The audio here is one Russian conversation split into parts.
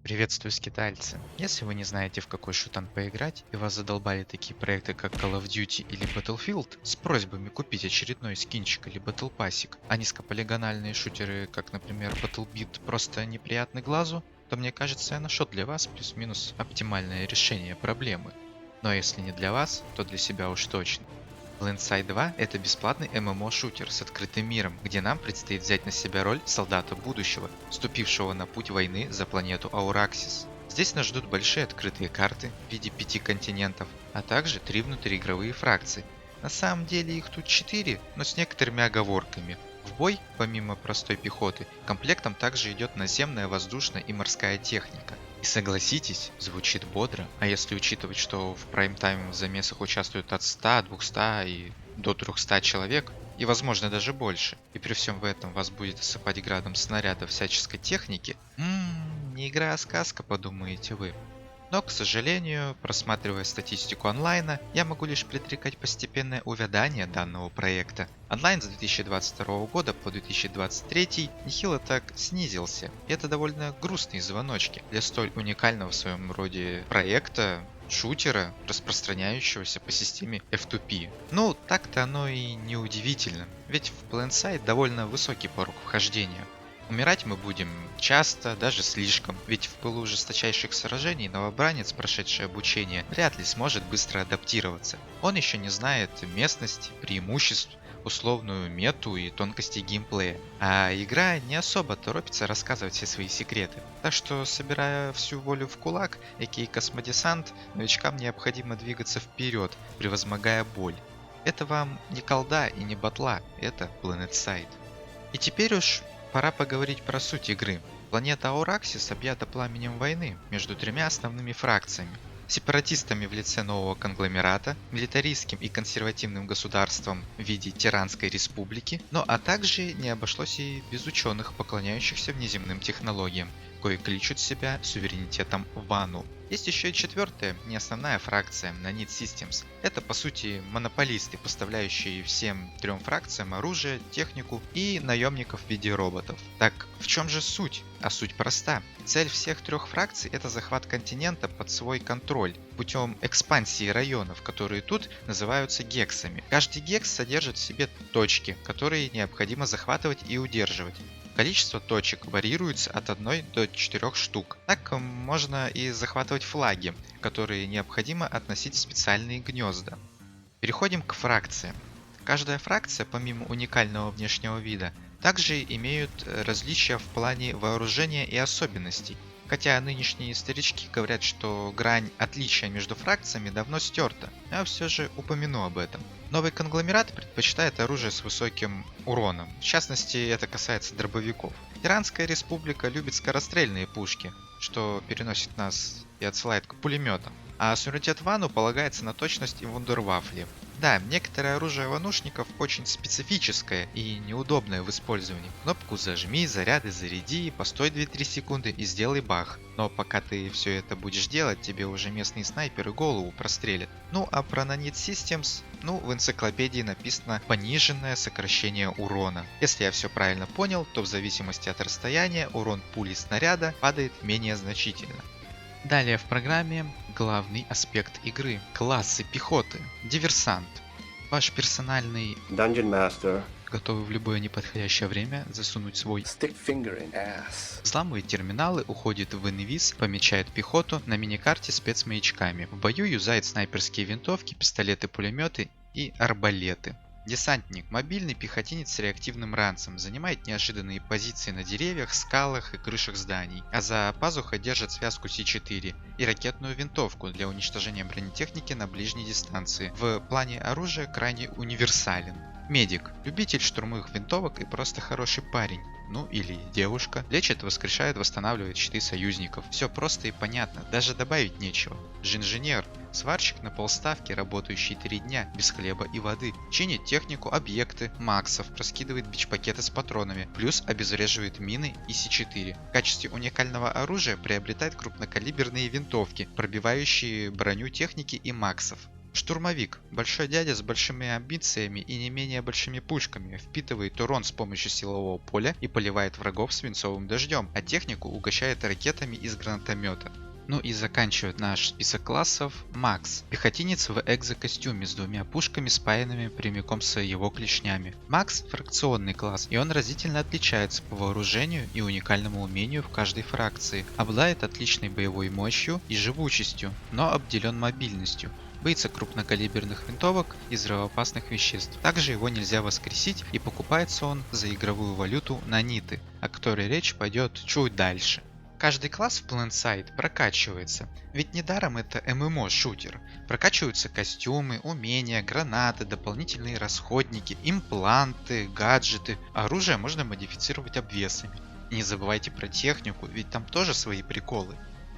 Приветствую, скитальцы! Если вы не знаете, в какой шутан поиграть, и вас задолбали такие проекты, как Call of Duty или Battlefield, с просьбами купить очередной скинчик или батлпассик, а низкополигональные шутеры, как, например, BattleBit, просто неприятны глазу, то мне кажется, я нашел для вас плюс-минус оптимальное решение проблемы. Но если не для вас, то для себя уж точно. Blindside 2 — это бесплатный ММО-шутер с открытым миром, где нам предстоит взять на себя роль солдата будущего, вступившего на путь войны за планету Аураксис. Здесь нас ждут большие открытые карты в виде 5 континентов, а также 3 внутриигровые фракции. На самом деле их тут 4, но с некоторыми оговорками. В бой, помимо простой пехоты, комплектом также идет наземная, воздушная и морская техника. И согласитесь, звучит бодро, а если учитывать, что в прайм-тайм в замесах участвуют от 100, 200 и до 300 человек, и возможно даже больше, и при всем в этом вас будет осыпать градом снарядов всяческой техники, не игра, а сказка, подумаете вы. Но, к сожалению, просматривая статистику онлайна, я могу лишь предрекать постепенное увядание данного проекта. Онлайн с 2022 года по 2023 нехило так снизился, и это довольно грустные звоночки для столь уникального в своем роде проекта, шутера, распространяющегося по системе F2P. Ну, так-то оно и не удивительно, ведь в Blindside довольно высокий порог вхождения. Умирать мы будем часто, даже слишком, ведь в пылу жесточайших сражений новобранец, прошедший обучение, вряд ли сможет быстро адаптироваться. Он еще не знает местности, преимуществ, условную мету и тонкости геймплея, а игра не особо торопится рассказывать все свои секреты. Так что, собирая всю волю в кулак, а.к.а. космодесант, новичкам необходимо двигаться вперед, превозмогая боль. Это вам не колда и не батла, это Planetside. И теперь уж пора поговорить про суть игры. Планета Аураксис объята пламенем войны между 3 основными фракциями. Сепаратистами в лице нового конгломерата, милитаристским и консервативным государством в виде Тиранской республики, но а также не обошлось и без ученых, поклоняющихся внеземным технологиям, кои кличут себя суверенитетом Вану. Есть еще и 4-я, не основная фракция, Nanite Systems. Это по сути монополисты, поставляющие всем 3 фракциям оружие, технику и наемников в виде роботов. Так в чем же суть? А суть проста. Цель всех 3 фракций — это захват континента под свой контроль путем экспансии районов, которые тут называются гексами. Каждый гекс содержит в себе точки, которые необходимо захватывать и удерживать. Количество точек варьируется от 1 до 4 штук. Так можно и захватывать флаги, которые необходимо относить в специальные гнезда. Переходим к фракциям. Каждая фракция, помимо уникального внешнего вида, также имеют различия в плане вооружения и особенностей. Хотя нынешние старички говорят, что грань отличия между фракциями давно стерта, я все же упомяну об этом. Новый конгломерат предпочитает оружие с высоким уроном, в частности это касается дробовиков. Иранская республика любит скорострельные пушки, что переносит нас и отсылает к пулеметам. А суверенитет Вану полагается на точность и вундервафли. Да, некоторое оружие ванушников очень специфическое и неудобное в использовании. Кнопку зажми, заряды заряди, постой 2-3 секунды и сделай бах. Но пока ты все это будешь делать, тебе уже местные снайперы голову прострелят. Ну а про Nanite Systems, в энциклопедии написано пониженное сокращение урона. Если я все правильно понял, то в зависимости от расстояния урон пули снаряда падает менее значительно. Далее в программе главный аспект игры – классы пехоты. Диверсант. Ваш персональный Dungeon Master, готовый в любое неподходящее время засунуть свой stick finger in ass. взламывает терминалы, уходит в инвиз, помечает пехоту на миникарте спецмаячками. В бою юзает снайперские винтовки, пистолеты-пулеметы и арбалеты. Десантник – мобильный пехотинец с реактивным ранцем, занимает неожиданные позиции на деревьях, скалах и крышах зданий, а за пазухой держит связку С4 и ракетную винтовку для уничтожения бронетехники на ближней дистанции. В плане оружия крайне универсален. Медик – любитель штурмовых винтовок и просто хороший парень. Или девушка. Лечит, воскрешает, восстанавливает щиты союзников. Все просто и понятно, даже добавить нечего. Инженер – сварщик на полставки, работающий 3 дня, без хлеба и воды. Чинит технику, объекты, максов, раскидывает бич-пакеты с патронами, плюс обезвреживает мины и С4. В качестве уникального оружия приобретает крупнокалиберные винтовки, пробивающие броню техники и максов. Штурмовик. Большой дядя с большими амбициями и не менее большими пушками. Впитывает урон с помощью силового поля и поливает врагов свинцовым дождем, а технику угощает ракетами из гранатомета. Ну и заканчивает наш список классов Макс. Пехотинец в экзокостюме с двумя пушками, спаянными прямиком с его клешнями. Макс – фракционный класс, и он разительно отличается по вооружению и уникальному умению в каждой фракции. Обладает отличной боевой мощью и живучестью, но обделен мобильностью. Боится крупнокалиберных винтовок и взрывоопасных веществ. Также его нельзя воскресить, и покупается он за игровую валюту наниты, о которой речь пойдет чуть дальше. Каждый класс в Planetside прокачивается, ведь недаром это ММО-шутер. Прокачиваются костюмы, умения, гранаты, дополнительные расходники, импланты, гаджеты. Оружие можно модифицировать обвесами. И не забывайте про технику, ведь там тоже свои приколы.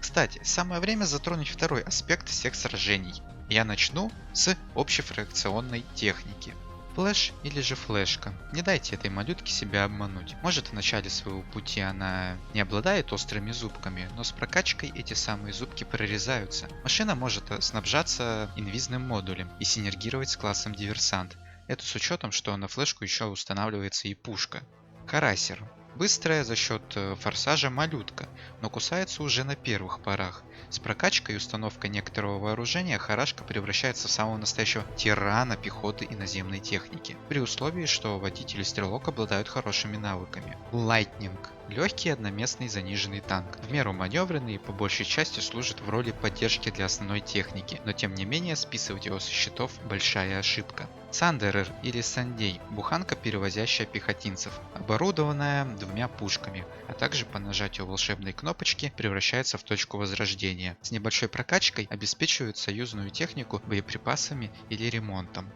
Кстати, самое время затронуть второй аспект всех сражений. Я начну с общефракционной техники. Флэш или же флешка. Не дайте этой малютке себя обмануть. Может, в начале своего пути она не обладает острыми зубками, но с прокачкой эти самые зубки прорезаются. Машина может снабжаться инвизным модулем и синергировать с классом диверсант. Это с учетом, что на флешку еще устанавливается и пушка. Карасер. Быстрая за счет форсажа малютка, но кусается уже на первых порах. С прокачкой и установкой некоторого вооружения Харашка превращается в самого настоящего тирана пехоты и наземной техники, при условии, что водитель и стрелок обладают хорошими навыками. Лайтнинг. Легкий одноместный заниженный танк. В меру маневренный и по большей части служит в роли поддержки для основной техники, но тем не менее списывать его со счетов большая ошибка. Сандерер или Сандей – буханка, перевозящая пехотинцев, оборудованная двумя пушками, а также по нажатию волшебной кнопочки превращается в точку возрождения. С небольшой прокачкой обеспечивает союзную технику боеприпасами или ремонтом.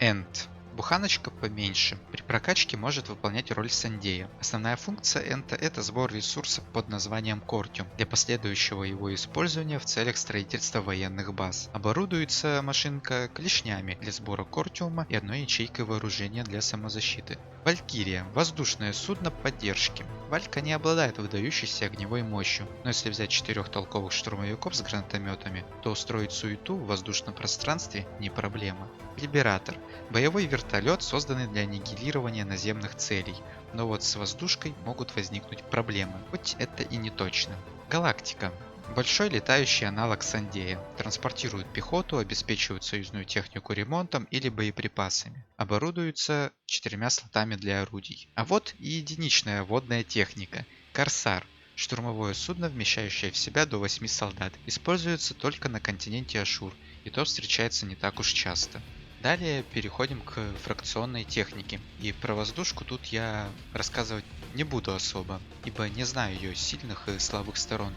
Энд. Буханочка поменьше. При прокачке может выполнять роль Сандея. Основная функция Энта – это сбор ресурсов под названием Кортиум для последующего его использования в целях строительства военных баз. Оборудуется машинка клешнями для сбора Кортиума и одной ячейкой вооружения для самозащиты. Валькирия – воздушное судно поддержки. Валька не обладает выдающейся огневой мощью, но если взять 4 толковых штурмовиков с гранатометами, то устроить суету в воздушном пространстве не проблема. Либератор – боевой вертолет, созданный для аннигилирования наземных целей, но вот с воздушкой могут возникнуть проблемы, хоть это и не точно. Галактика. Большой летающий аналог Сандея. Транспортирует пехоту, обеспечивает союзную технику ремонтом или боеприпасами. Оборудуется 4 слотами для орудий. А вот и единичная водная техника. Корсар. Штурмовое судно, вмещающее в себя до 8 солдат. Используется только на континенте Ашур, и то встречается не так уж часто. Далее переходим к фракционной технике. И про воздушку тут я рассказывать не буду особо, ибо не знаю ее сильных и слабых сторон.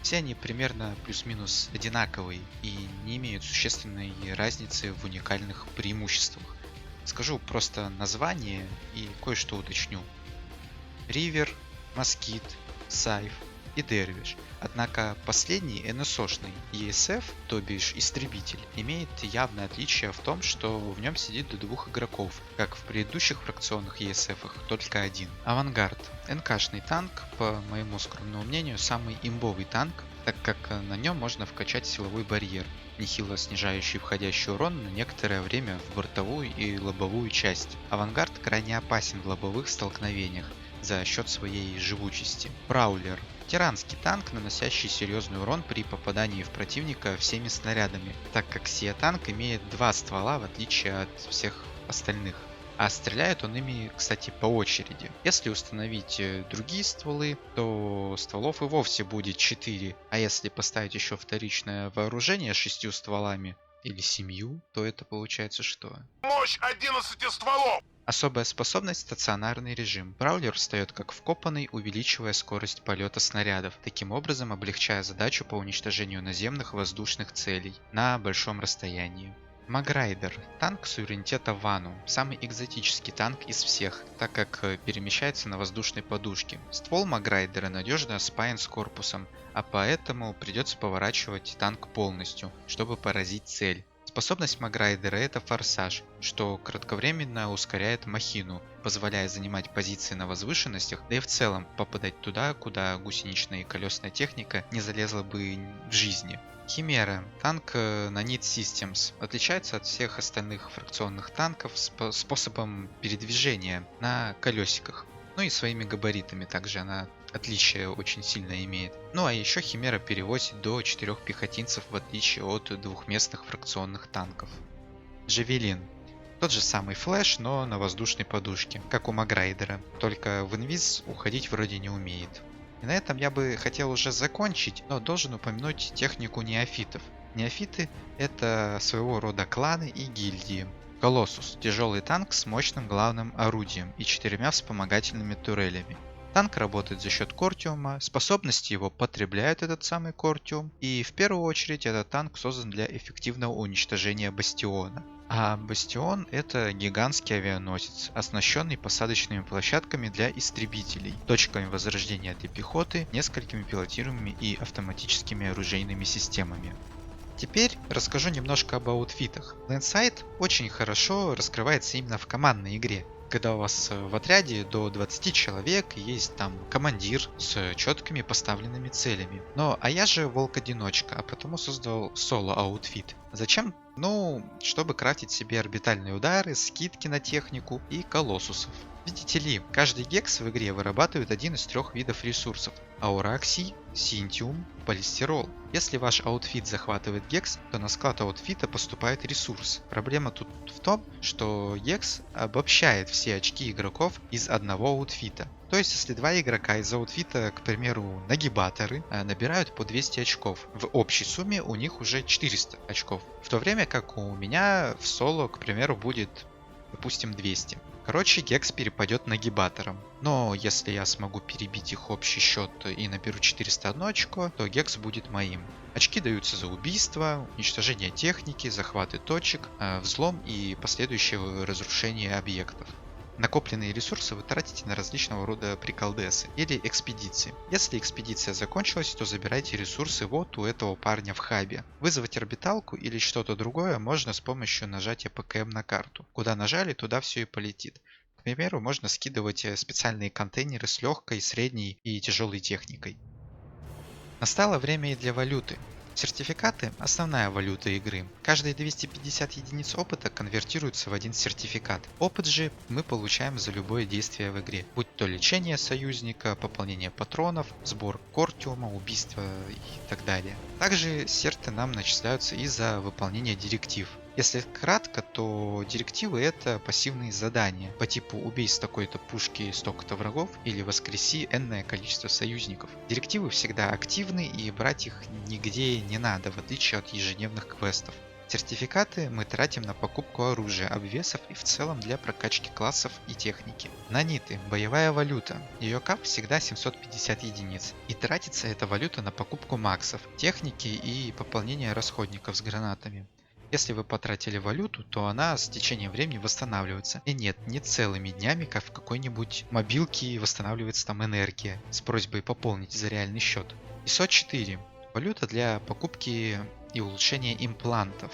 Все они примерно плюс-минус одинаковые и не имеют существенной разницы в уникальных преимуществах. Скажу просто название и кое-что уточню. Ривер, Москит, Сайф и Дервиш. Однако последний НСОшный ESF, то бишь истребитель, имеет явное отличие в том, что в нем сидит до 2 игроков, как в предыдущих фракционных ESF-ах, только один. Авангард. НКшный танк, по моему скромному мнению, самый имбовый танк, так как на нем можно вкачать силовой барьер, нехило снижающий входящий урон на некоторое время в бортовую и лобовую часть. Авангард крайне опасен в лобовых столкновениях за счет своей живучести. Праулер. Тиранский танк, наносящий серьезный урон при попадании в противника всеми снарядами, так как сия танк имеет 2 ствола в отличие от всех остальных. А стреляет он ими, кстати, по очереди. Если установить другие стволы, то стволов и вовсе будет 4. А если поставить еще вторичное вооружение 6 стволами или 7, то это получается что? Мощь 11 стволов! Особая способность – стационарный режим. Браулер встает как вкопанный, увеличивая скорость полета снарядов, таким образом облегчая задачу по уничтожению наземных воздушных целей на большом расстоянии. Маграйдер – танк суверенитета Вану, самый экзотический танк из всех, так как перемещается на воздушной подушке. Ствол Маграйдера надежно спаян с корпусом, а поэтому придется поворачивать танк полностью, чтобы поразить цель. Способность Маграйдера – это форсаж, что кратковременно ускоряет махину, позволяя занимать позиции на возвышенностях, да и в целом попадать туда, куда гусеничная и колесная техника не залезла бы в жизни. Химера. Танк Nanite Systems. Отличается от всех остальных фракционных танков способом передвижения на колесиках. Ну и своими габаритами также она отличие очень сильно имеет. Ну а еще Химера перевозит до 4 пехотинцев в отличие от двухместных фракционных танков. Джавелин. Тот же самый флэш, но на воздушной подушке, как у Маграйдера. Только в инвиз уходить вроде не умеет. И на этом я бы хотел уже закончить, но должен упомянуть технику неофитов. Неофиты — это своего рода кланы и гильдии. Колоссус — тяжелый танк с мощным главным орудием и 4 вспомогательными турелями. Танк работает за счет кортиума, способности его потребляют этот самый кортиум, и в первую очередь этот танк создан для эффективного уничтожения бастиона. А бастион — это гигантский авианосец, оснащенный посадочными площадками для истребителей, точками возрождения для пехоты, несколькими пилотируемыми и автоматическими оружейными системами. Теперь расскажу немножко об аутфитах. Landside очень хорошо раскрывается именно в командной игре, когда у вас в отряде до 20 человек, есть там командир с четкими поставленными целями. А я же волк-одиночка, а потому создал соло-аутфит. Зачем? Чтобы крафтить себе орбитальные удары, скидки на технику и колоссусов. Видите ли, каждый гекс в игре вырабатывает один из 3 видов ресурсов: аураксий, синтиум, полистирол. Если ваш аутфит захватывает гекс, то на склад аутфита поступает ресурс. Проблема тут в том, что гекс обобщает все очки игроков из одного аутфита. То есть, если 2 игрока из аутфита, к примеру, нагибаторы, набирают по 200 очков, в общей сумме у них уже 400 очков. В то время как у меня в соло, к примеру, будет, допустим, 200. Короче, гекс перепадет нагибаторам. Но если я смогу перебить их общий счет и наберу 401 очко, то гекс будет моим. Очки даются за убийство, уничтожение техники, захваты точек, взлом и последующее разрушение объектов. Накопленные ресурсы вы тратите на различного рода приколдесы или экспедиции. Если экспедиция закончилась, то забирайте ресурсы вот у этого парня в хабе. Вызвать орбиталку или что-то другое можно с помощью нажатия ПКМ на карту. Куда нажали, туда все и полетит. К примеру, можно скидывать специальные контейнеры с легкой, средней и тяжелой техникой. Настало время и для валюты. Сертификаты – основная валюта игры. Каждые 250 единиц опыта конвертируются в 1 сертификат. Опыт же мы получаем за любое действие в игре, будь то лечение союзника, пополнение патронов, сбор кортиума, убийство и так далее. Также серты нам начисляются и за выполнение директив. Если кратко, то директивы — это пассивные задания по типу «убей с такой-то пушки столько-то врагов» или «воскреси энное количество союзников». Директивы всегда активны и брать их нигде не надо, в отличие от ежедневных квестов. Сертификаты мы тратим на покупку оружия, обвесов и в целом для прокачки классов и техники. Наниты – боевая валюта. Ее кап всегда 750 единиц. И тратится эта валюта на покупку максов, техники и пополнение расходников с гранатами. Если вы потратили валюту, то она с течением времени восстанавливается. И нет, не целыми днями, как в какой-нибудь мобилке восстанавливается там энергия, с просьбой пополнить за реальный счет. ISO 4. Валюта для покупки и улучшения имплантов,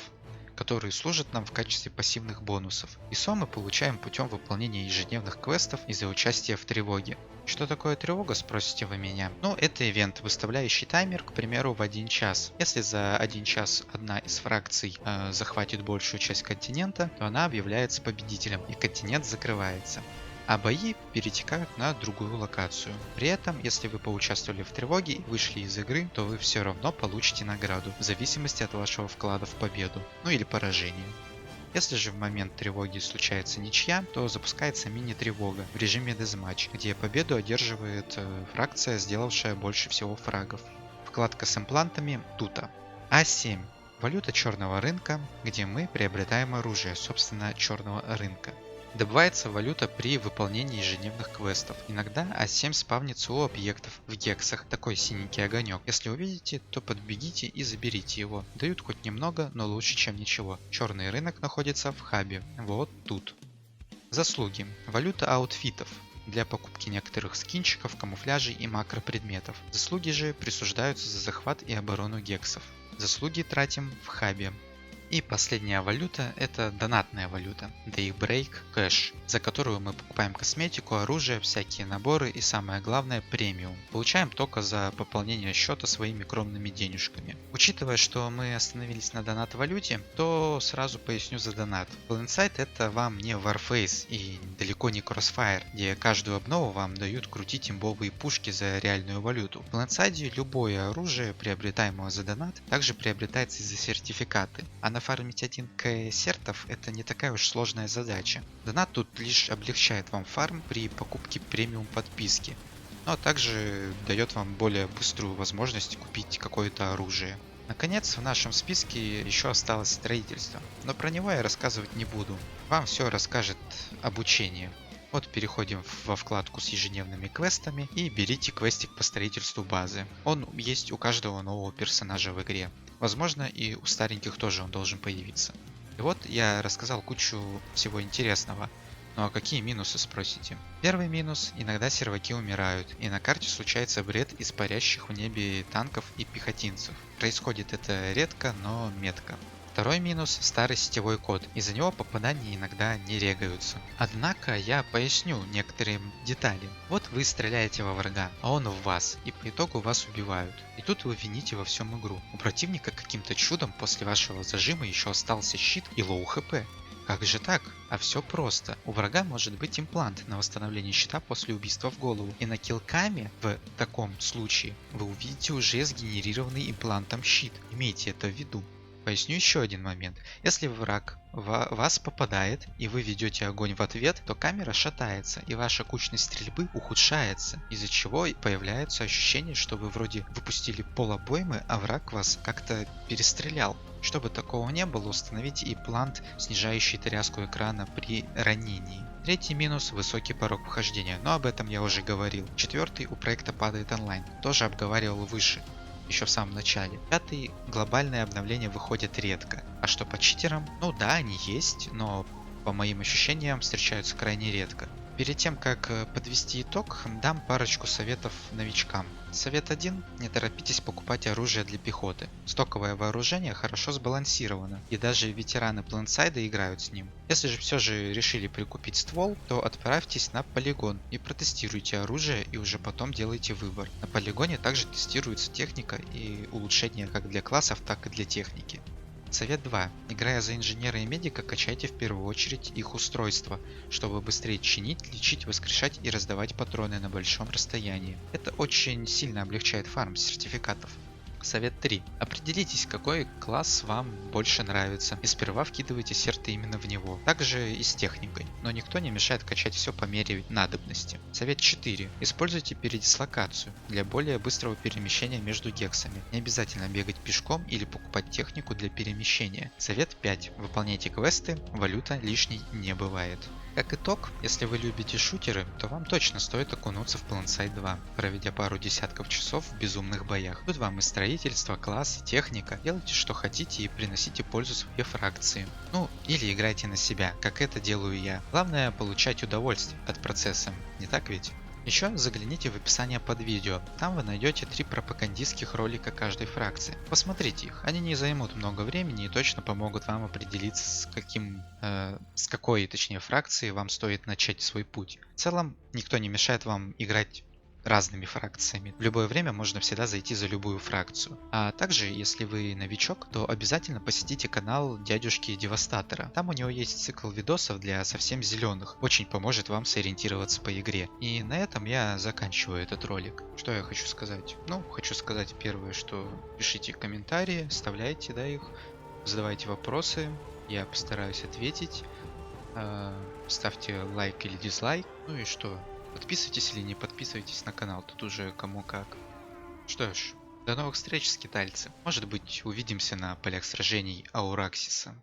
которые служат нам в качестве пассивных бонусов. ISO мы получаем путем выполнения ежедневных квестов и за участие в тревоге. Что такое тревога, спросите вы меня? Это ивент, выставляющий таймер, к примеру, в 1 час. Если за 1 час одна из фракций захватит большую часть континента, то она объявляется победителем и континент закрывается. А бои перетекают на другую локацию. При этом, если вы поучаствовали в тревоге и вышли из игры, то вы все равно получите награду, в зависимости от вашего вклада в победу, или поражение. Если же в момент тревоги случается ничья, то запускается мини-тревога в режиме дезматч, где победу одерживает фракция, сделавшая больше всего фрагов. Вкладка с имплантами тута. А7. Валюта черного рынка, где мы приобретаем оружие, собственно, черного рынка. Добывается валюта при выполнении ежедневных квестов. Иногда А7 спавнится у объектов в гексах, такой синенький огонек. Если увидите, то подбегите и заберите его. Дают хоть немного, но лучше, чем ничего. Черный рынок находится в хабе, вот тут. Заслуги. Валюта аутфитов для покупки некоторых скинчиков, камуфляжей и макропредметов. Заслуги же присуждаются за захват и оборону гексов. Заслуги тратим в хабе. И последняя валюта — это донатная валюта, Daybreak Cash, за которую мы покупаем косметику, оружие, всякие наборы и самое главное премиум. Получаем только за пополнение счета своими скромными денежками. Учитывая, что мы остановились на донат валюте, то сразу поясню за донат. Blindsight — это вам не Warface и далеко не Crossfire, где каждую обнову вам дают крутить имбовые пушки за реальную валюту. В Blindsight любое оружие, приобретаемое за донат, также приобретается и за сертификаты. А нафармить 1К сертов — это не такая уж сложная задача. Донат тут лишь облегчает вам фарм при покупке премиум подписки, но также дает вам более быструю возможность купить какое-то оружие. Наконец, в нашем списке еще осталось строительство, но про него я рассказывать не буду. Вам все расскажет обучение. Вот переходим во вкладку с ежедневными квестами и берите квестик по строительству базы. Он есть у каждого нового персонажа в игре. Возможно, и у стареньких тоже он должен появиться. И вот я рассказал кучу всего интересного. Ну а какие минусы, спросите? Первый минус — иногда серваки умирают, и на карте случается бред из парящих в небе танков и пехотинцев. Происходит это редко, но метко. Второй минус — старый сетевой код, из-за него попадания иногда не регаются. Однако я поясню некоторые детали. Вот вы стреляете во врага, а он в вас, и по итогу вас убивают. И тут вы вините во всем игру. У противника каким-то чудом после вашего зажима еще остался щит и лоу хп. Как же так? А все просто. У врага может быть имплант на восстановление щита после убийства в голову. И на киллкаме в таком случае вы увидите уже сгенерированный имплантом щит. Имейте это в виду. Поясню еще один момент. Если враг вас попадает и вы ведете огонь в ответ, то камера шатается и ваша кучность стрельбы ухудшается, из-за чего появляется ощущение, что вы вроде выпустили пол обоймы, а враг вас как-то перестрелял. Чтобы такого не было, установите имплант, снижающий тряску экрана при ранении. Третий минус — высокий порог вхождения, но об этом я уже говорил. Четвертый — у проекта падает онлайн, тоже обговаривал выше, еще в самом начале. Пятый — глобальные обновления выходят редко. А что по читерам? Ну да, они есть, но по моим ощущениям встречаются крайне редко. Перед тем, как подвести итог, дам парочку советов новичкам. Совет 1. Не торопитесь покупать оружие для пехоты. Стоковое вооружение хорошо сбалансировано, и даже ветераны Blindsight играют с ним. Если же все же решили прикупить ствол, то отправьтесь на полигон и протестируйте оружие, и уже потом делайте выбор. На полигоне также тестируется техника и улучшения как для классов, так и для техники. Совет 2. Играя за инженера и медика, качайте в первую очередь их устройства, чтобы быстрее чинить, лечить, воскрешать и раздавать патроны на большом расстоянии. Это очень сильно облегчает фарм сертификатов. Совет 3. Определитесь, какой класс вам больше нравится, и сперва вкидывайте серты именно в него. Также и с техникой, но никто не мешает качать все по мере надобности. Совет 4. Используйте передислокацию для более быстрого перемещения между гексами. Не обязательно бегать пешком или покупать технику для перемещения. Совет 5. Выполняйте квесты, валюта лишней не бывает. Как итог, если вы любите шутеры, то вам точно стоит окунуться в Blindsight 2, проведя пару десятков часов в безумных боях. Тут вам и строительство, класс, и техника. Делайте что хотите и приносите пользу своей фракции. Ну, или играйте на себя, как это делаю я. Главное получать удовольствие от процесса, не так ведь? Еще загляните в описание под видео, там вы найдете 3 пропагандистских ролика каждой фракции. Посмотрите их, они не займут много времени и точно помогут вам определиться с какой фракции вам стоит начать свой путь. В целом, никто не мешает вам играть разными фракциями. В любое время можно всегда зайти за любую фракцию. А также, если вы новичок, то обязательно посетите канал дядюшки Девастатора. Там у него есть цикл видосов для совсем зеленых. Очень поможет вам сориентироваться по игре. И на этом я заканчиваю этот ролик. Что я хочу сказать? Ну, хочу сказать первое, что пишите комментарии, вставляйте их, задавайте вопросы. Я постараюсь ответить. Ставьте лайк или дизлайк. Ну и что? Подписывайтесь или не подписывайтесь на канал, тут уже кому как. Что ж, до новых встреч, скитальцы. Может быть, увидимся на полях сражений Аураксиса.